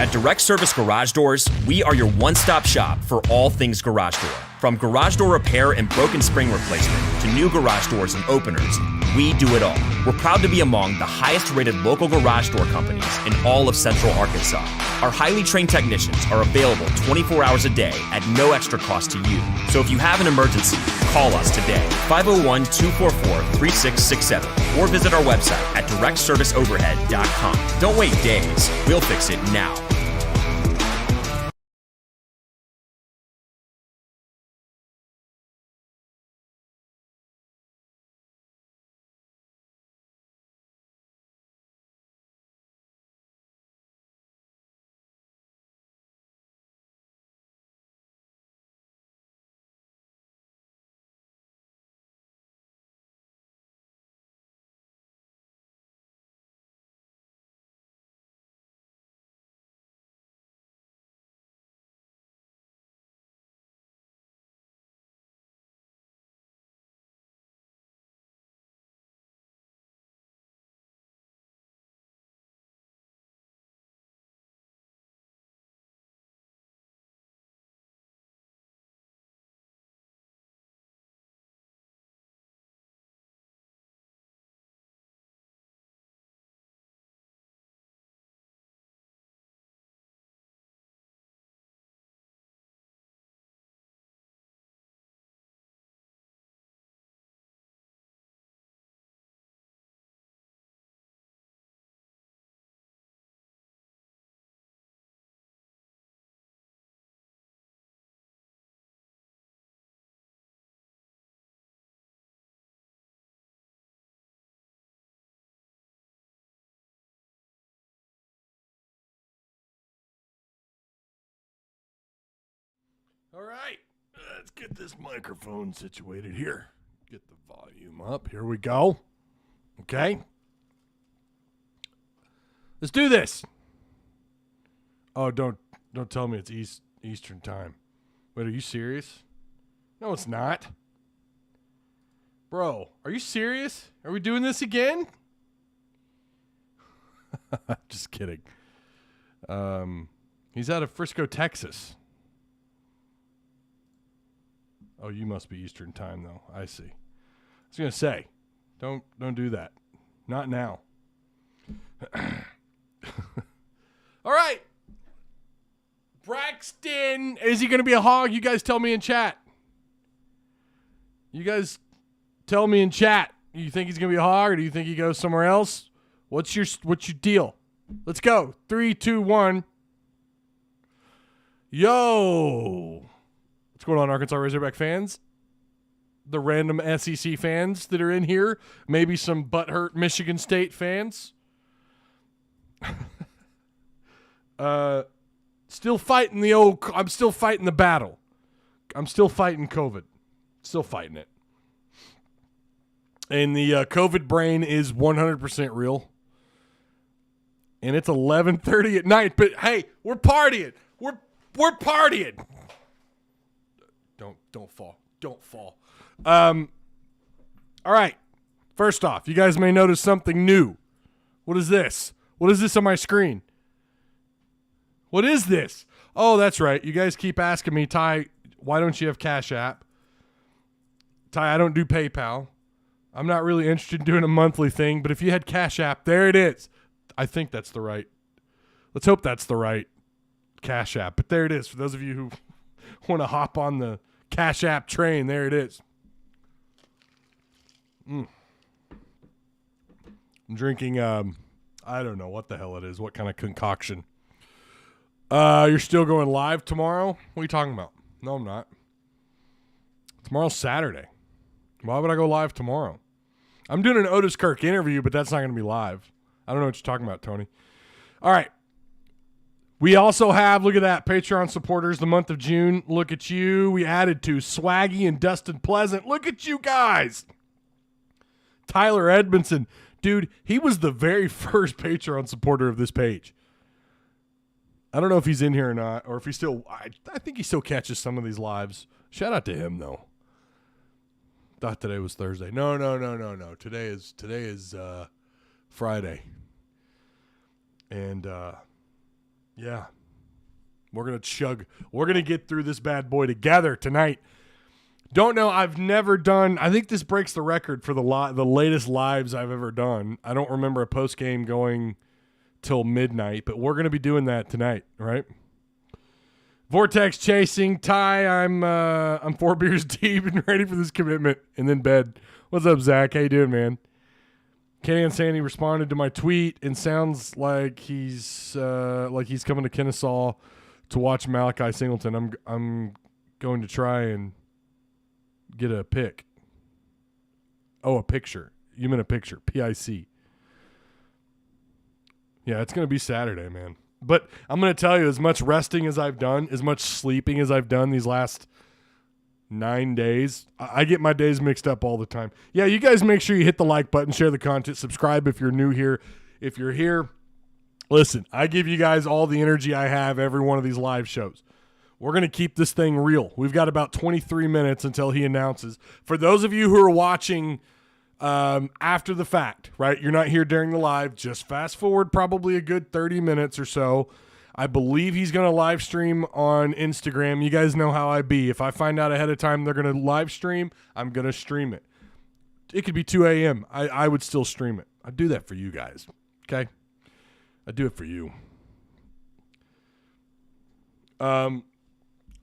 At Direct Service Garage Doors, we are your one-stop shop for all things garage door. From garage door repair and broken spring replacement to new garage doors and openers, we do it all. We're proud to be among the highest-rated local garage door companies in all of Central Arkansas. Our highly trained technicians are available 24 hours a day at no extra cost to you. So if you have an emergency, call us today, 501-244-3667, or visit our website at directserviceoverhead.com. Don't wait days. We'll fix it now. All right, let's get this microphone situated here. Get the volume up. Here we go. Okay. Let's do this. Oh, don't tell me it's Eastern time. Wait, are you serious? No, it's not. Bro, are you serious? Are we doing this again? Just kidding. He's out of Frisco, Texas. Oh, you must be Eastern time, though. I see. I was going to say, don't do that. Not now. All right. Braxton, is he going to be a hog? You guys tell me in chat. You guys tell me in chat. You think he's going to be a hog, or do you think he goes somewhere else? What's your deal? Let's go. 3, 2, 1. Yo. What's going on, Arkansas Razorback fans? The random SEC fans that are in here. Maybe some butthurt Michigan State fans. Still fighting I'm still fighting the battle. I'm still fighting COVID. Still fighting it. And the COVID brain is 100% real. And it's 11:30 at night. But hey, we're partying. We're partying. Don't fall. Don't fall. All right. First off, you guys may notice something new. What is this? What is this on my screen? What is this? Oh, that's right. You guys keep asking me, Ty, why don't you have Cash App? Ty, I don't do PayPal. I'm not really interested in doing a monthly thing, but if you had Cash App, there it is. I think that's the right. Let's hope that's the right Cash App. But there it is. For those of you who want to hop on the Cash App train, there it is. I'm drinking, I don't know what the hell it is. What kind of concoction? You're still going live tomorrow? What are you talking about? No, I'm not. Tomorrow's Saturday. Why would I go live tomorrow? I'm doing an Otis Kirk interview, but that's not going to be live. I don't know what you're talking about, Tony. All right. We also have, look at that, Patreon supporters, the month of June. Look at you. We added to Swaggy and Dustin Pleasant. Look at you guys. Tyler Edmondson. Dude, he was the very first Patreon supporter of this page. I don't know if he's in here or not, or if he still, I think he still catches some of these lives. Shout out to him, though. Thought today was Thursday. No. Today is Friday. And Yeah. We're going to chug. We're going to get through this bad boy together tonight. Don't know. I've never done. I think this breaks the record for the latest lives I've ever done. I don't remember a post game going till midnight, but we're going to be doing that tonight, right? Vortex chasing Ty. I'm 4 beers deep and ready for this commitment, and then bed. What's up, Zach? How you doing, man? Kenny and Sandy responded to my tweet and sounds like he's coming to Kennesaw to watch Malachi Singleton. I'm going to try and get a pic. Oh, a picture. You meant a picture. PIC. Yeah, it's going to be Saturday, man. But I'm going to tell you, as much resting as I've done, as much sleeping as I've done these last 9 days, I get my days mixed up all the time. Yeah, you guys make sure you hit the like button, share the content, subscribe if you're new here. If you're here, listen, I give you guys all the energy I have every one of these live shows. We're going to keep this thing real. We've got about 23 minutes until he announces. For those of you who are watching after the fact, right? You're not here during the live. Just fast forward probably a good 30 minutes or so. I believe he's going to live stream on Instagram. You guys know how I be. If I find out ahead of time they're going to live stream, I'm going to stream it. It could be 2 a.m. I would still stream it. I do that for you guys, okay? I do it for you.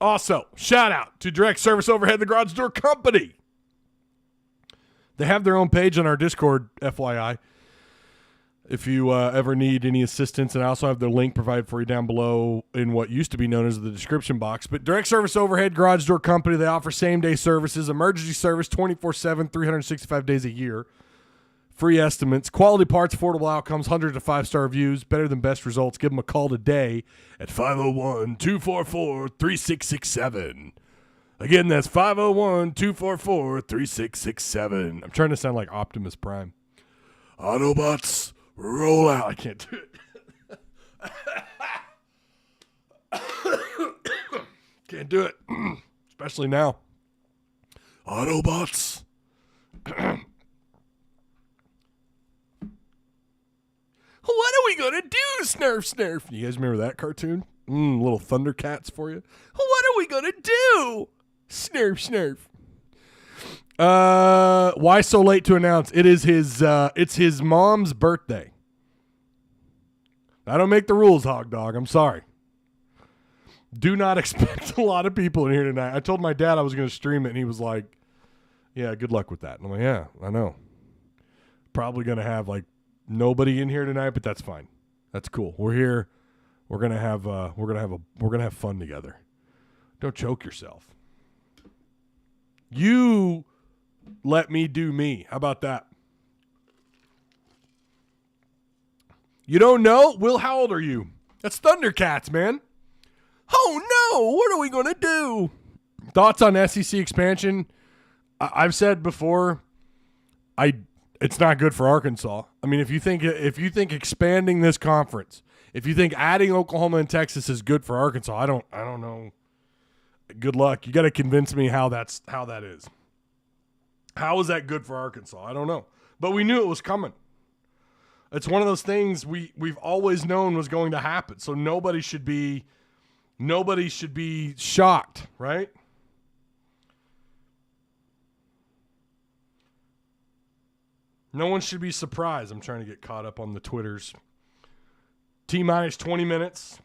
Also, shout out to Direct Service Overhead, the Garage Door Company. They have their own page on our Discord, FYI, if you ever need any assistance. And I also have their link provided for you down below in what used to be known as the description box. But Direct Service Overhead, Garage Door Company, they offer same-day services, emergency service 24/7, 365 days a year, free estimates, quality parts, affordable outcomes, 100 to 5-star reviews, better than best results. Give them a call today at 501-244-3667. Again, that's 501-244-3667. I'm trying to sound like Optimus Prime. Autobots, roll out. I can't do it. Can't do it. Especially now. Autobots. What are we going to do, Snurf Snurf? You guys remember that cartoon? Little Thundercats for you. What are we going to do? Snurf Snurf. Why so late to announce? It is it's his mom's birthday. I don't make the rules, Hog Dog. I'm sorry. Do not expect a lot of people in here tonight. I told my dad I was going to stream it, and he was like, yeah, good luck with that. And I'm like, yeah, I know. Probably going to have like nobody in here tonight, but that's fine. That's cool. We're here. We're going to have fun together. Don't choke yourself. You let me do me. How about that? You don't know? Will, how old are you? That's Thundercats, man. Oh, no. What are we going to do? Thoughts on SEC expansion? I've said before, it's not good for Arkansas. I mean, if you think expanding this conference, if you think adding Oklahoma and Texas is good for Arkansas, I don't know. Good luck. You got to convince me how that is. How is that good for Arkansas? I don't know. But we knew it was coming. It's one of those things we've always known was going to happen. So nobody should be shocked, right? No one should be surprised. I'm trying to get caught up on the Twitters. T-minus 20 minutes.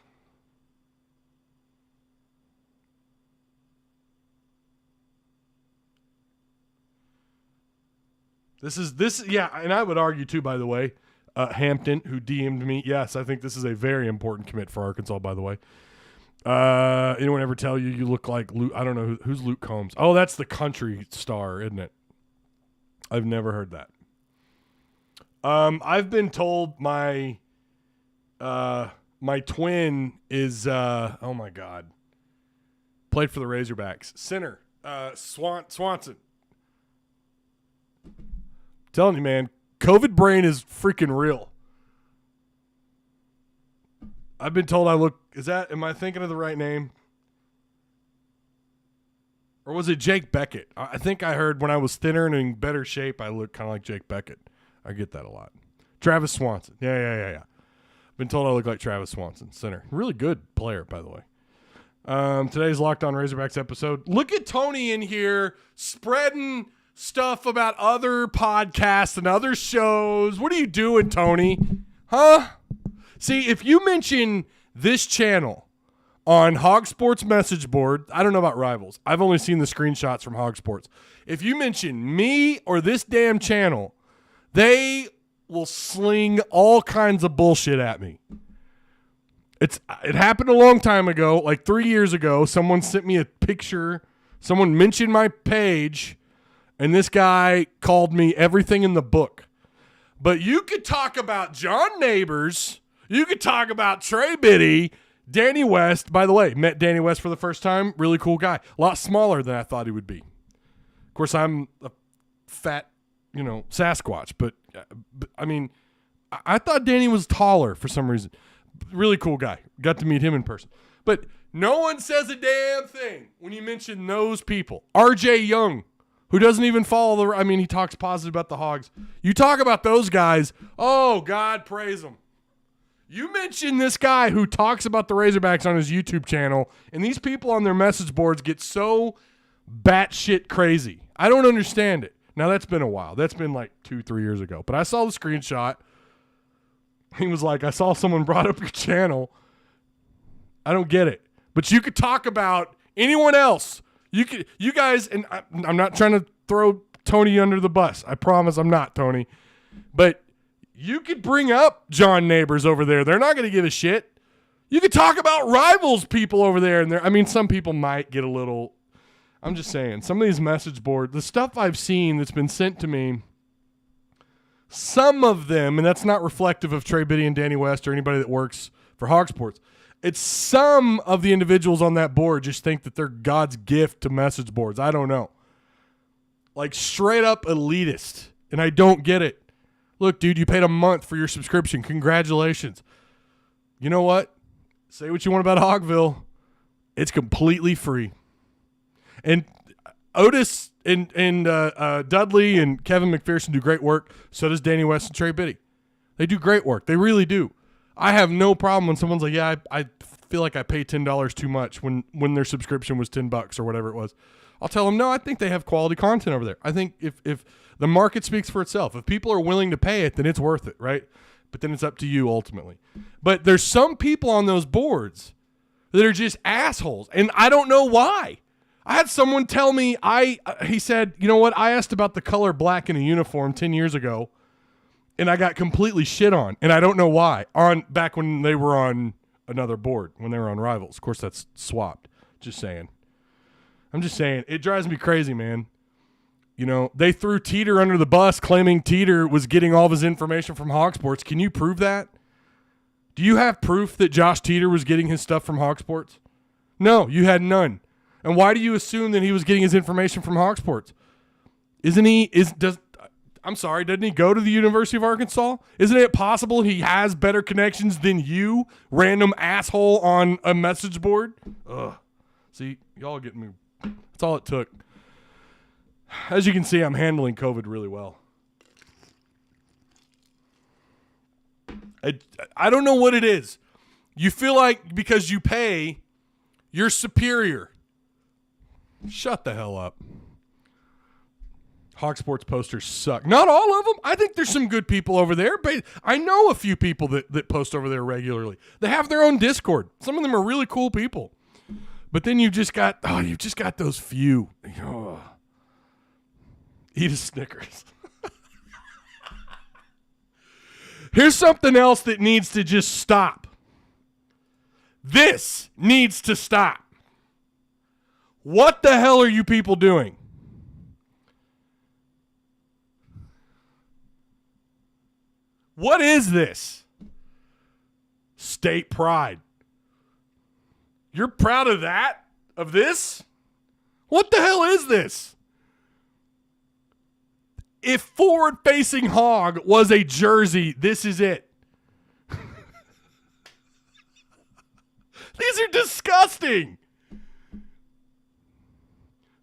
Yeah, and I would argue too, by the way, Hampton, who DM'd me, yes, I think this is a very important commit for Arkansas, by the way. Anyone ever tell you look like Luke? I don't know, who's Luke Combs? Oh, that's the country star, isn't it? I've never heard that. I've been told my twin is, oh my God, played for the Razorbacks. Center, Swanson. Telling you, man, COVID brain is freaking real. I've been told I look, am I thinking of the right name? Or was it Jake Beckett? I think I heard when I was thinner and in better shape, I looked kind of like Jake Beckett. I get that a lot. Travis Swanson. Yeah. Been told I look like Travis Swanson, center. Really good player, by the way. Today's Locked On Razorbacks episode. Look at Tony in here spreading stuff about other podcasts and other shows. What are you doing, Tony? Huh? See, if you mention this channel on Hog Sports message board, I don't know about Rivals. I've only seen the screenshots from Hog Sports. If you mention me or this damn channel, they will sling all kinds of bullshit at me. It happened a long time ago, like 3 years ago. Someone sent me a picture. Someone mentioned my page, and this guy called me everything in the book. But you could talk about John Neighbors. You could talk about Trey Biddy, Danny West. By the way, met Danny West for the first time. Really cool guy. A lot smaller than I thought he would be. Of course, I'm a fat, Sasquatch. But I mean, I thought Danny was taller for some reason. Really cool guy. Got to meet him in person. But no one says a damn thing when you mention those people. RJ Young, who doesn't even follow he talks positive about the Hogs. You talk about those guys, oh, God praise them. You mention this guy who talks about the Razorbacks on his YouTube channel, and these people on their message boards get so batshit crazy. I don't understand it. Now, that's been a while. That's been like 2-3 years ago. But I saw the screenshot. He was like, I saw someone brought up your channel. I don't get it. But you could talk about anyone else. You guys, and I'm not trying to throw Tony under the bus. I promise I'm not, Tony. But you could bring up John Neighbors over there. They're not going to give a shit. You could talk about Rivals people over there. And some people might get a little, I'm just saying, some of these message boards, the stuff I've seen that's been sent to me, some of them, and that's not reflective of Trey Biddy and Danny West or anybody that works for Hog Sports, it's some of the individuals on that board just think that they're God's gift to message boards. I don't know. Like straight up elitist. And I don't get it. Look, dude, you paid a month for your subscription. Congratulations. You know what? Say what you want about Hogville. It's completely free. And Otis and Dudley and Kevin McPherson do great work. So does Danny West and Trey Biddy. They do great work. They really do. I have no problem when someone's like, yeah, I feel like I pay $10 too much when their subscription was $10 or whatever it was. I'll tell them, no, I think they have quality content over there. I think if the market speaks for itself, if people are willing to pay it, then it's worth it, right? But then it's up to you ultimately. But there's some people on those boards that are just assholes, and I don't know why. I had someone tell me, he said, you know what, I asked about the color black in a uniform 10 years ago, and I got completely shit on, and I don't know why, back when they were on another board, when they were on Rivals. Of course, that's swapped. Just saying. I'm just saying, it drives me crazy, man. They threw Teeter under the bus, claiming Teeter was getting all of his information from Hog Sports. Can you prove that? Do you have proof that Josh Teeter was getting his stuff from Hog Sports? No, you had none. And why do you assume that he was getting his information from Hog Sports? Doesn't he go to the University of Arkansas? Isn't it possible he has better connections than you, random asshole on a message board? Ugh. See, y'all getting me. That's all it took. As you can see, I'm handling COVID really well. I don't know what it is. You feel like because you pay, you're superior. Shut the hell up. Hog Sports posters suck. Not all of them. I think there's some good people over there, but I know a few people that post over there regularly. They have their own Discord. Some of them are really cool people. But then you've just got those few. Oh. Eat a Snickers. Here's something else that needs to just stop. This needs to stop. What the hell are you people doing? What is this? State pride. You're proud of that? Of this? What the hell is this? If forward-facing hog was a jersey, this is it. These are disgusting.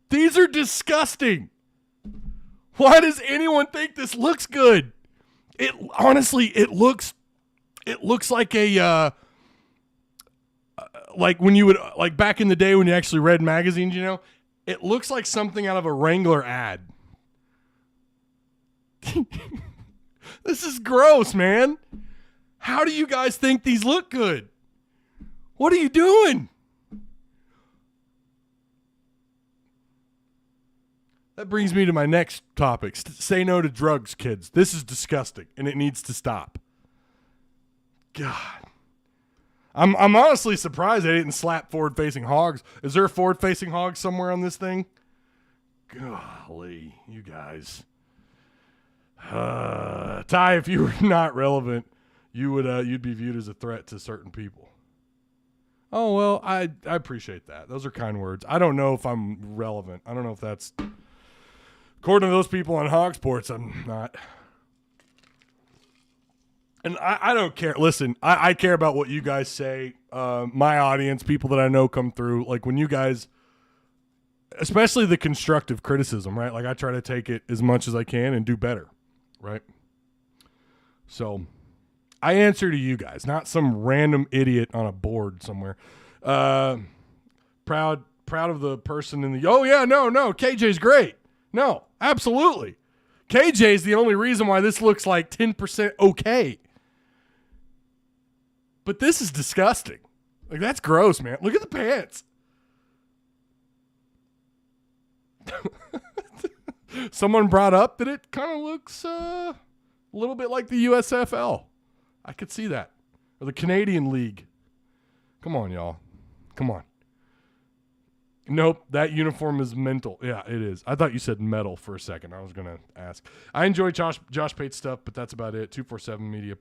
These are disgusting. Why does anyone think this looks good? It honestly, it looks It looks like a like when you would like back in the day when you actually read magazines, it looks like something out of a Wrangler ad. This is gross, man. How do you guys think these look good? What are you doing? That brings me to my next topic. Say no to drugs, kids. This is disgusting, and it needs to stop. God. I'm honestly surprised they didn't slap forward-facing hogs. Is there a forward-facing hog somewhere on this thing? Golly, you guys. Ty, if you were not relevant, you'd be viewed as a threat to certain people. Oh, well, I appreciate that. Those are kind words. I don't know if I'm relevant. I don't know if that's... According to those people on Hog Sports, I'm not... And I don't care. Listen, I care about what you guys say. My audience, people that I know come through. Like when you guys, especially the constructive criticism, right? Like I try to take it as much as I can and do better, right? So I answer to you guys, not some random idiot on a board somewhere. Proud of the person in the, oh yeah, no, KJ's great. No, absolutely. KJ's the only reason why this looks like 10% okay. But this is disgusting. Like, that's gross, man. Look at the pants. Someone brought up that it kind of looks a little bit like the USFL. I could see that. Or the Canadian League. Come on, y'all. Come on. Nope, that uniform is mental. Yeah, it is. I thought you said metal for a second. I was going to ask. I enjoy Josh Pate's stuff, but that's about it. 247 Media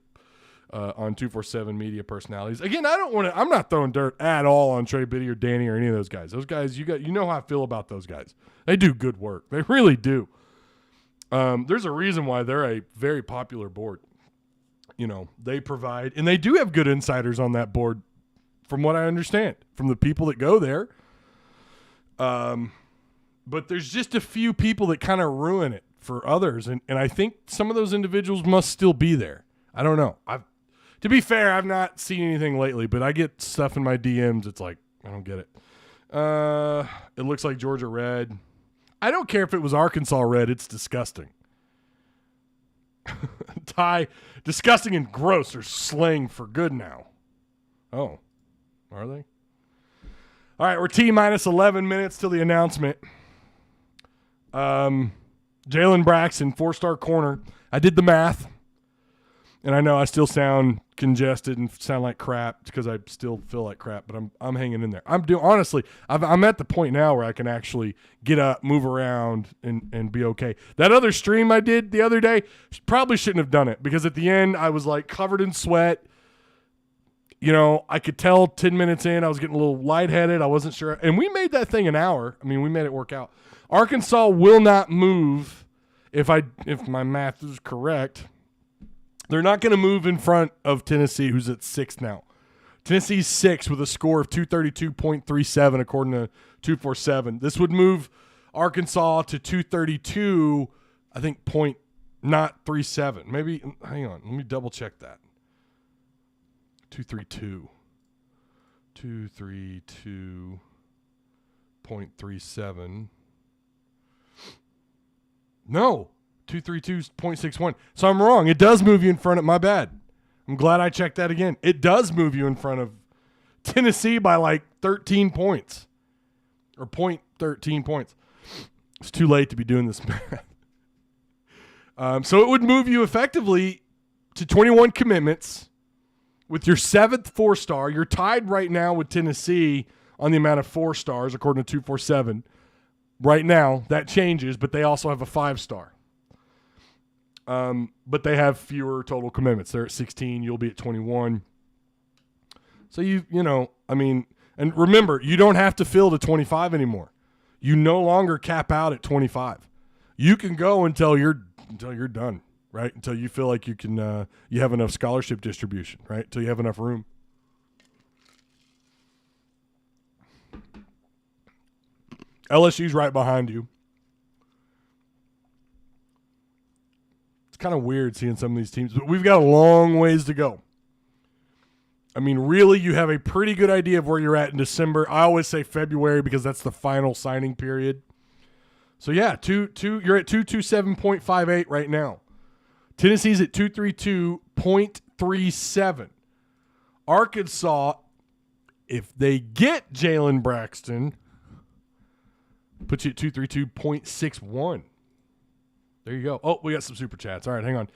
on 247 Media personalities. Again, I'm not throwing dirt at all on Trey Biddy or Danny or any of those guys. Those guys, you know how I feel about those guys. They do good work. They really do. There's a reason why they're a very popular board. They provide, and they do have good insiders on that board from what I understand, from the people that go there. But there's just a few people that kind of ruin it for others. And I think some of those individuals must still be there. I don't know. To be fair, I've not seen anything lately, but I get stuff in my DMs. It's like, I don't get it. It looks like Georgia red. I don't care if it was Arkansas red. It's disgusting. Ty, disgusting and gross are slang for good now. Oh, are they? All right, we're T-minus 11 minutes till the announcement. Jalen Braxton, 4-star corner. I did the math, and I know I still sound congested and sound like crap because I still feel like crap, but I'm hanging in there. Honestly, I'm at the point now where I can actually get up, move around, and be okay. That other stream I did the other day, probably shouldn't have done it because at the end I was like covered in sweat. I could tell 10 minutes in I was getting a little lightheaded. I wasn't sure. And we made that thing an hour. I mean, we made it work out. Arkansas will not move if my math is correct. They're not going to move in front of Tennessee, who's at 6 now. Tennessee's 6 with a score of 232.37 according to 247. This would move Arkansas to 232, I think, not 37. Maybe, hang on. Let me double check that. 232.37. No, 232.61. So I'm wrong. It does move you in front of, my bad. I'm glad I checked that again. It does move you in front of Tennessee by like 13 points or 0.13 points. It's too late to be doing this math. So it would move you effectively to 21 commitments. With your 7th 4-star, you're tied right now with Tennessee on the amount of 4 stars, according to 247. Right now, that changes, but they also have a 5-star. But they have fewer total commitments. They're at 16. You'll be at 21. So, and remember, you don't have to fill to 25 anymore. You no longer cap out at 25. You can go until you're done. Right? Until you feel like you can, you have enough scholarship distribution, right? Until you have enough room. LSU's right behind you. It's kind of weird seeing some of these teams, but we've got a long ways to go. I mean, really, you have a pretty good idea of where you're at in December. I always say February because that's the final signing period. So, yeah, you're at 227.58 right now. Tennessee's at 232.37. Arkansas, if they get Jaylon Braxton, puts you at 232.61. There you go. Oh, we got some super chats. All right, hang on.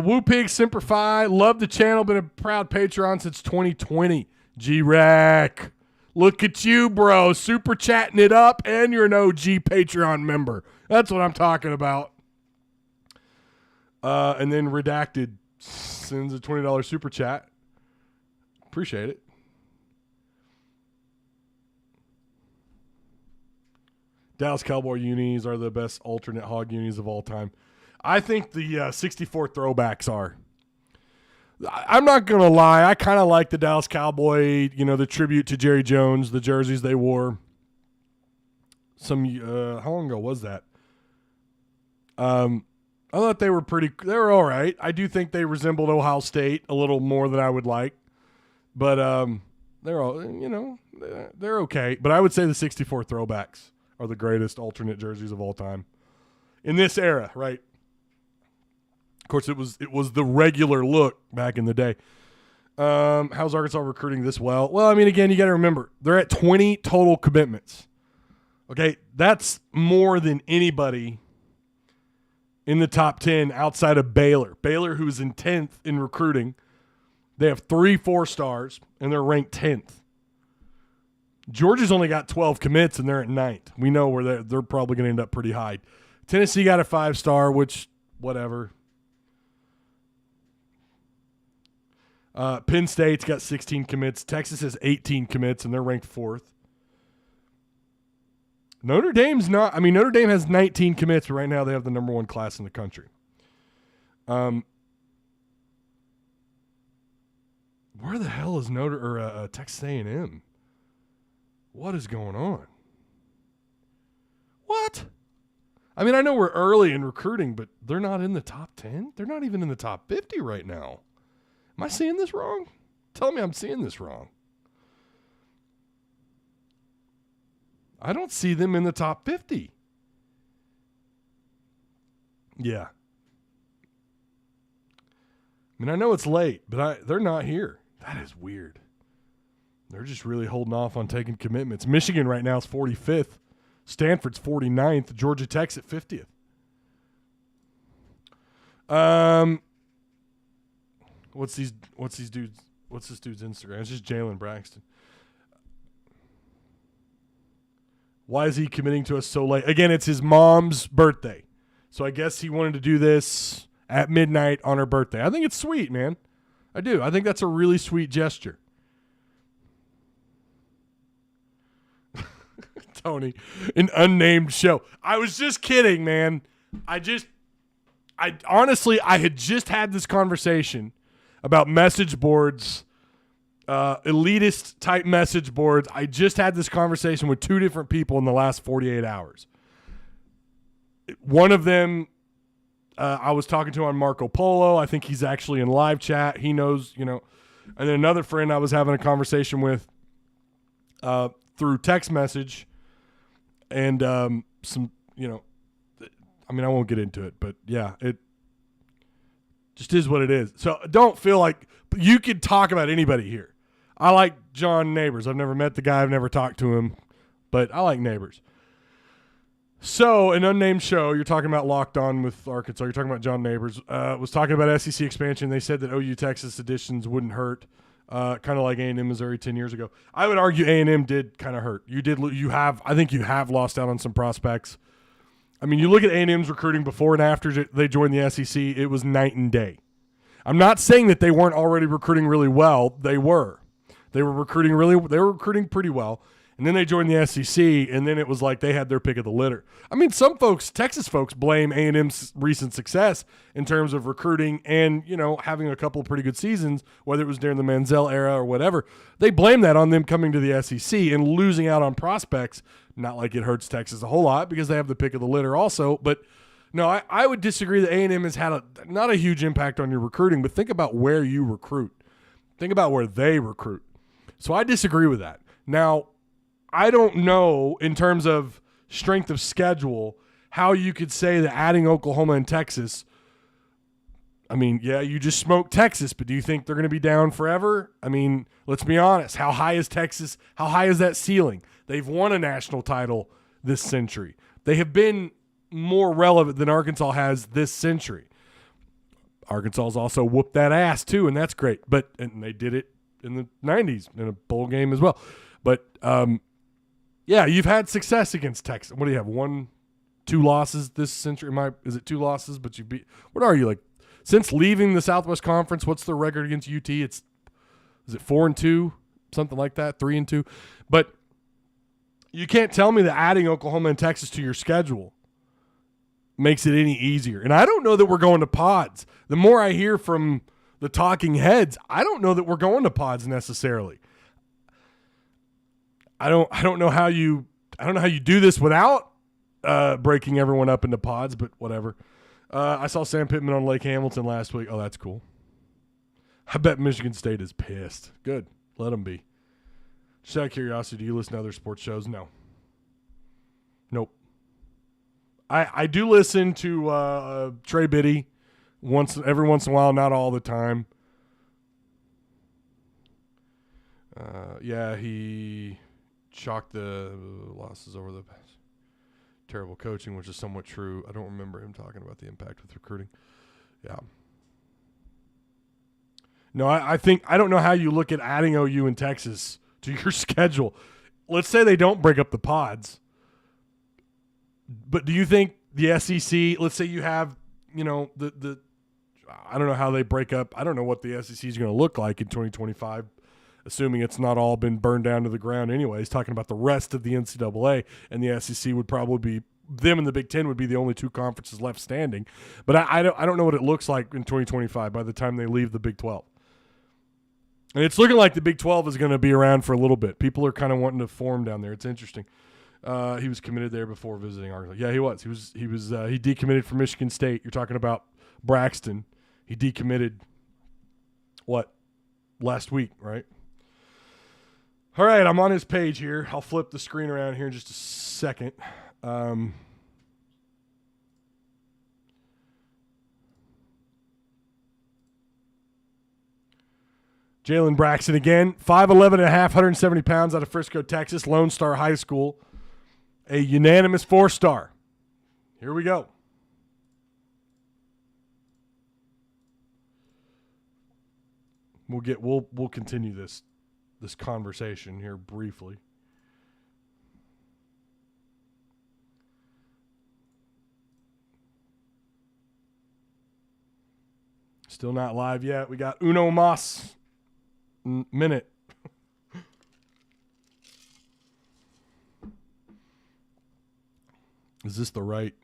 Woo Pig Semper Fi. Love the channel. Been a proud Patreon since 2020. G-Rack. Look at you, bro. Super chatting it up, and you're an OG Patreon member. That's what I'm talking about. And then Redacted sends a $20 super chat. Appreciate it. Dallas Cowboy unis are the best alternate hog unis of all time. I think the 64 throwbacks are. I'm not going to lie. I kind of like the Dallas Cowboy, the tribute to Jerry Jones, the jerseys they wore. How long ago was that? I thought they were all right. I do think they resembled Ohio State a little more than I would like. But they're all, they're okay. But I would say the 64 throwbacks are the greatest alternate jerseys of all time. In this era, right? Of course, it was the regular look back in the day. How's Arkansas recruiting this well? Well, I mean, again, you got to remember, they're at 20 total commitments. Okay, that's more than anybody in the top 10 outside of Baylor. Baylor, who's in 10th in recruiting, they have 3 4-stars, and they're ranked 10th. Georgia's only got 12 commits, and they're at 9th. We know where they're probably going to end up pretty high. Tennessee got a 5-star, which, whatever. Penn State's got 16 commits. Texas has 18 commits, and they're ranked 4th. Notre Dame has 19 commits, but right now they have the number 1 class in the country. Where the hell is Texas A&M? What is going on? What? I mean, I know we're early in recruiting, but they're not in the top 10? They're not even in the top 50 right now. Am I seeing this wrong? Tell me I'm seeing this wrong. I don't see them in the top 50. Yeah. I mean, I know it's late, but they're not here. That is weird. They're just really holding off on taking commitments. Michigan right now is 45th. Stanford's 49th. Georgia Tech's at 50th. What's this dude's Instagram? It's just Jaylon Braxton. Why is he committing to us so late? Again, it's his mom's birthday. So I guess he wanted to do this at midnight on her birthday. I think it's sweet, man. I do. I think that's a really sweet gesture. Tony, an unnamed show. I was just kidding, man. I honestly had just had this conversation about message boards, elitist type message boards. I just had this conversation with 2 different people in the last 48 hours. One of them I was talking to on Marco Polo. I think he's actually in live chat. He knows, And then another friend I was having a conversation with through text message. And I won't get into it, but yeah, it just is what it is. So don't feel like you could talk about anybody here. I like John Neighbors. I've never met the guy. I've never talked to him, but I like Neighbors. So an unnamed show, you're talking about Locked On with Arkansas. You're talking about John Neighbors. Was talking about SEC expansion. They said that OU Texas additions wouldn't hurt. Kind of like A&M Missouri 10 years ago. I would argue A&M did kind of hurt. I think you have lost out on some prospects. I mean, you look at A&M's recruiting before and after they joined the SEC, it was night and day. I'm not saying that they weren't already recruiting really well. They were. They were recruiting pretty well. And then they joined the SEC, and then it was like they had their pick of the litter. I mean, some folks, Texas folks, blame A&M's recent success in terms of recruiting and, having a couple of pretty good seasons, whether it was during the Manziel era or whatever. They blame that on them coming to the SEC and losing out on prospects. Not like it hurts Texas a whole lot because they have the pick of the litter also. But, no, I would disagree that A&M has had not a huge impact on your recruiting, but think about where you recruit. Think about where they recruit. So I disagree with that. Now, I don't know in terms of strength of schedule how you could say that adding Oklahoma and Texas, I mean, yeah, you just smoked Texas, but do you think they're going to be down forever? I mean, let's be honest. How high is Texas? How high is that ceiling? They've won a national title this century. They have been more relevant than Arkansas has this century. Arkansas's also whooped that ass too, and that's great. And they did it in the 90s in a bowl game as well. But, yeah, you've had success against Texas. What do you have, 1-2 losses this century? Is it 2 losses? But you beat – what are you, like – since leaving the Southwest Conference, what's the record against UT? Is it 4-2, something like that, 3-2? But you can't tell me that adding Oklahoma and Texas to your schedule makes it any easier. And I don't know that we're going to pods. The more I hear from the talking heads, I don't know that we're going to pods necessarily. I don't know how you do this without breaking everyone up into pods, but whatever. I saw Sam Pittman on Lake Hamilton last week. Oh, that's cool. I bet Michigan State is pissed. Good. Let them be. Just out of curiosity, do you listen to other sports shows? No. Nope. I do listen to Trey Biddy every once in a while, not all the time. Yeah, he chalked the losses over the past. Terrible coaching, which is somewhat true. I don't remember him talking about the impact with recruiting. Yeah. No, I think I don't know how you look at adding OU and Texas to your schedule. Let's say they don't break up the pods. But do you think the SEC, let's say you have, the I don't know how they break up. I don't know what the SEC is going to look like in 2025, assuming it's not all been burned down to the ground anyways, talking about the rest of the NCAA, and the SEC would probably be – them and the Big Ten would be the only 2 conferences left standing. But I don't know what it looks like in 2025 by the time they leave the Big 12. And it's looking like the Big 12 is going to be around for a little bit. People are kind of wanting to form down there. It's interesting. He was committed there before visiting Arkansas. Yeah, he was. He decommitted from Michigan State. You're talking about Braxton. He decommitted, last week, right? All right, I'm on his page here. I'll flip the screen around here in just a second. Jaylon Braxton again, 5'11 and a half, 170 pounds out of Frisco, Texas, Lone Star High School, a unanimous 4-star. Here we go. We'll continue this conversation here briefly. Still not live yet. We got Uno Mas minute. Is this the right?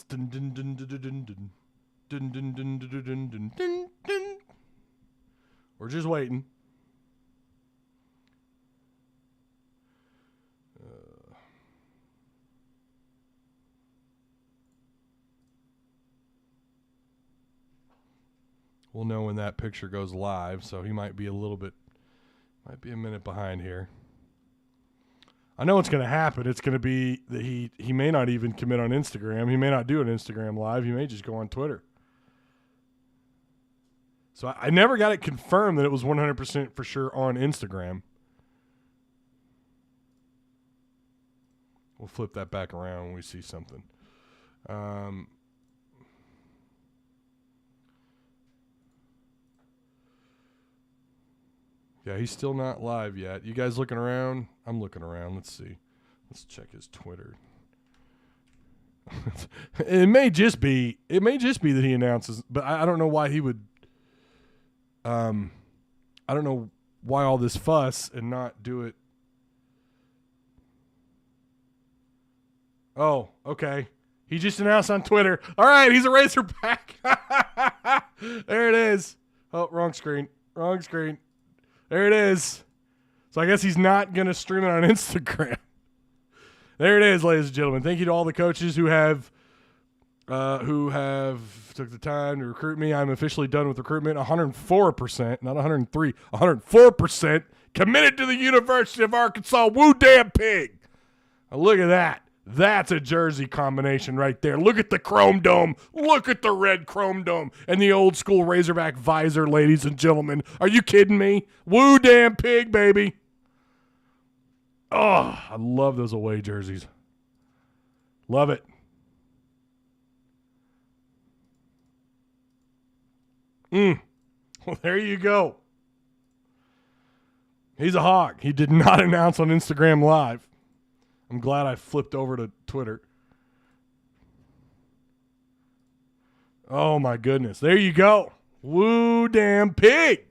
Dun, dun, dun, dun, dun, dun, dun. Dun, dun, dun, dun, dun, dun, dun, dun, dun. We're just waiting. We'll know when that picture goes live, so he might be a minute behind here. I know what's going to happen. It's going to be that he may not even commit on Instagram. He may not do an Instagram live. He may just go on Twitter. So I never got it confirmed that it was 100% for sure on Instagram. We'll flip that back around when we see something. Yeah, he's still not live yet. You guys looking around? I'm looking around. Let's see. Let's check his Twitter. It may just be that he announces, but I don't know why he would. I don't know why all this fuss and not do it. Oh, okay. He just announced on Twitter. All right, he's a Razorback. There it is. Oh, wrong screen. Wrong screen. There it is. So I guess he's not going to stream it on Instagram. There it is, ladies and gentlemen. Thank you to all the coaches who have took the time to recruit me. I'm officially done with recruitment. 104%, not 103, 104% committed to the University of Arkansas. Woo damn pig. Now look at that. That's a jersey combination right there. Look at the chrome dome. Look at the red chrome dome and the old school Razorback visor, ladies and gentlemen. Are you kidding me? Woo damn pig, baby. Oh, I love those away jerseys. Love it. Well, there you go. He's a hog. He did not announce on Instagram Live. I'm glad I flipped over to Twitter. Oh, my goodness. There you go. Woo damn pig.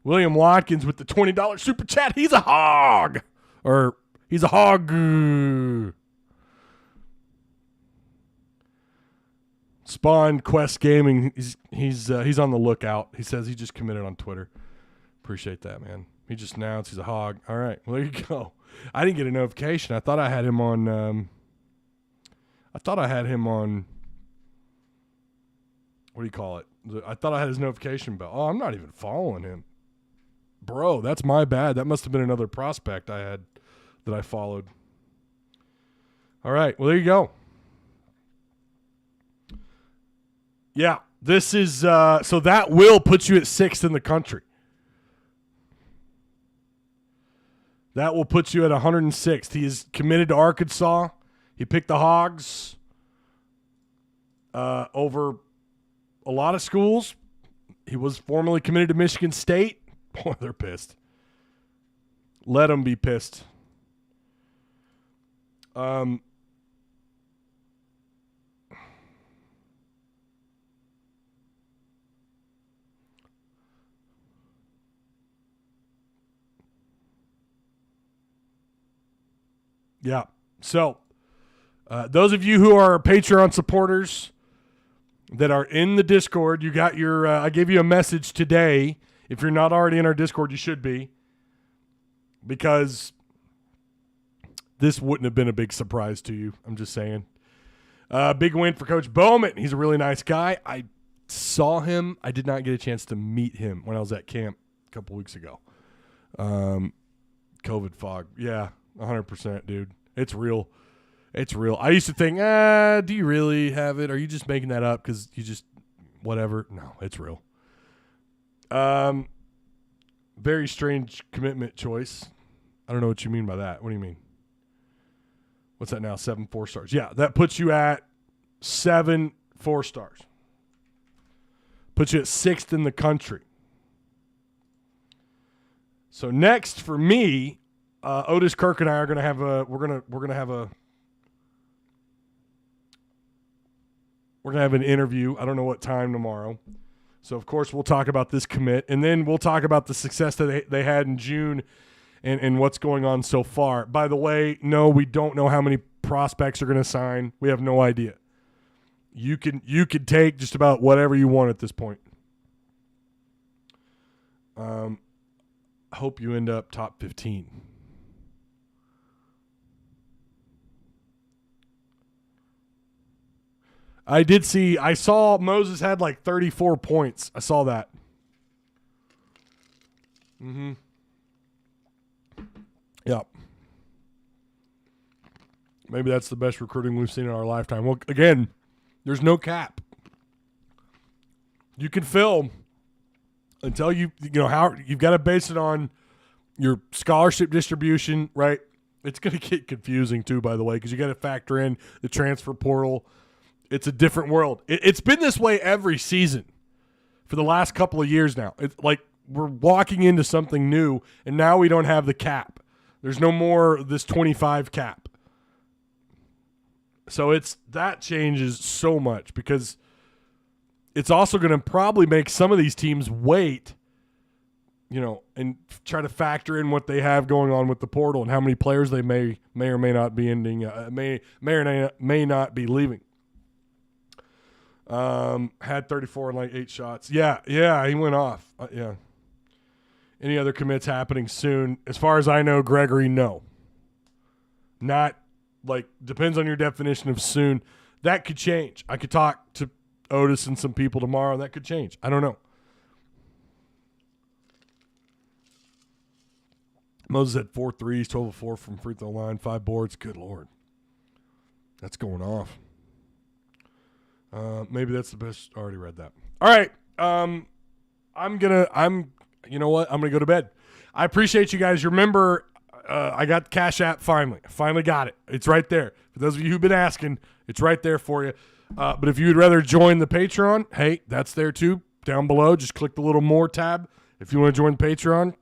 William Watkins with the $20 super chat. He's a hog. Or he's a hog. Spawn Quest Gaming. He's on the lookout. He says he just committed on Twitter. Appreciate that, man. He just announced he's a hog. All right. Well, there you go. I didn't get a notification. I thought I had him on what do you call it? I thought I had his notification bell. Oh, I'm not even following him. Bro, that's my bad. That must have been another prospect I had that I followed. All right. Well, there you go. Yeah. This is so that will put you at 6th in the country. That will put you at 106th. He is committed to Arkansas. He picked the Hogs over a lot of schools. He was formerly committed to Michigan State. Boy, they're pissed. Let them be pissed. Yeah. So, those of you who are Patreon supporters that are in the Discord, you got your, I gave you a message today. If you're not already in our Discord, you should be. Because this wouldn't have been a big surprise to you. I'm just saying. Big win for Coach Bowman. He's a really nice guy. I saw him. I did not get a chance to meet him when I was at camp a couple weeks ago. COVID fog. Yeah. 100%, dude. It's real. It's real. I used to think, do you really have it? Are you just making that up because you just whatever? No, it's real. Very strange commitment choice. I don't know what you mean by that. What do you mean? What's that now? 7 4-stars. Yeah, that puts you at 7 4-stars. Puts you at 6th in the country. So next for me, Otis Kirk and I are going to have an interview. I don't know what time tomorrow. So of course we'll talk about this commit, and then we'll talk about the success that they had in June and what's going on so far. By the way, no, we don't know how many prospects are going to sign. We have no idea. You could take just about whatever you want at this point. I hope you end up top 15. I saw Moses had like 34 points. I saw that. Mm-hmm. Yep. Maybe that's the best recruiting we've seen in our lifetime. Well, again, there's no cap. You can film until you've got to base it on your scholarship distribution, right? It's going to get confusing too, by the way, because you got to factor in the transfer portal. It's a different world. It's been this way every season for the last couple of years now. It's like we're walking into something new, and now we don't have the cap. There's no more this 25 cap. So that changes so much because it's also going to probably make some of these teams wait and try to factor in what they have going on with the portal and how many players they may or may not be ending, may or may not be leaving. Had 34 and like 8 shots. Yeah, he went off. Yeah. Any other commits happening soon? As far as I know, Gregory, no. Not like, depends on your definition of soon. That could change. I could talk to Otis and some people tomorrow, and that could change. I don't know. Moses had 4 threes, 12 of 4 from free throw line, 5 boards. Good Lord. That's going off. Maybe that's the best. I already read that. All right. You know what? I'm going to go to bed. I appreciate you guys. Remember, I got the Cash App finally. I finally got it. It's right there. For those of you who've been asking, it's right there for you. But if you would rather join the Patreon, hey, that's there too. Down below, just click the little more tab if you want to join the Patreon.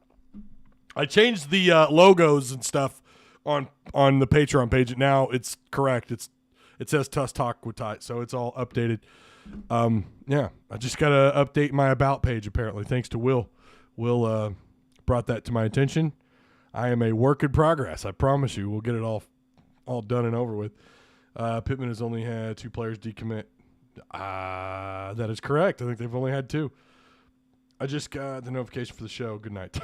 I changed the logos and stuff on the Patreon page. Now it's correct. It says Tuss Talk with Ty, so it's all updated. Yeah, I just got to update my About page, apparently, thanks to Will. Will brought that to my attention. I am a work in progress. I promise you. We'll get it all done and over with. Pittman has only had 2 players decommit. That is correct. I think they've only had 2. I just got the notification for the show. Good night.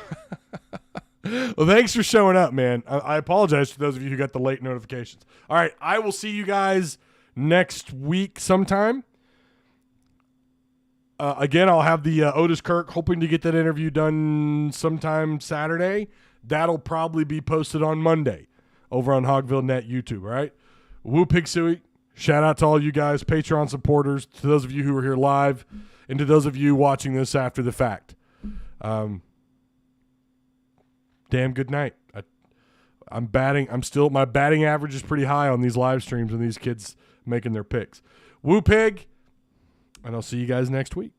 Well, thanks for showing up, man. I apologize to those of you who got the late notifications. All right, I will see you guys next week sometime. Again, I'll have the Otis Kirk, hoping to get that interview done sometime Saturday. That'll probably be posted on Monday over on Hogville Net YouTube, all right? Woo Pig Suey. Shout out to all you guys, Patreon supporters, to those of you who are here live, and to those of you watching this after the fact. Damn good night. My batting average is pretty high on these live streams and these kids making their picks. Woo Pig, and I'll see you guys next week.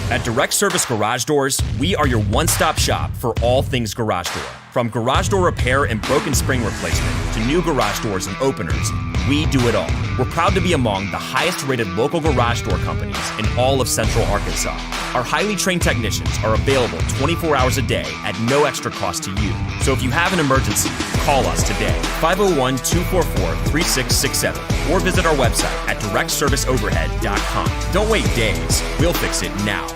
At Direct Service Garage Doors, we are your one-stop shop for all things garage door. From garage door repair and broken spring replacement to new garage doors and openers, we do it all. We're proud to be among the highest-rated local garage door companies in all of Central Arkansas. Our highly trained technicians are available 24 hours a day at no extra cost to you. So if you have an emergency, call us today, 501-244-3667, or visit our website at directserviceoverhead.com. Don't wait days. We'll fix it now.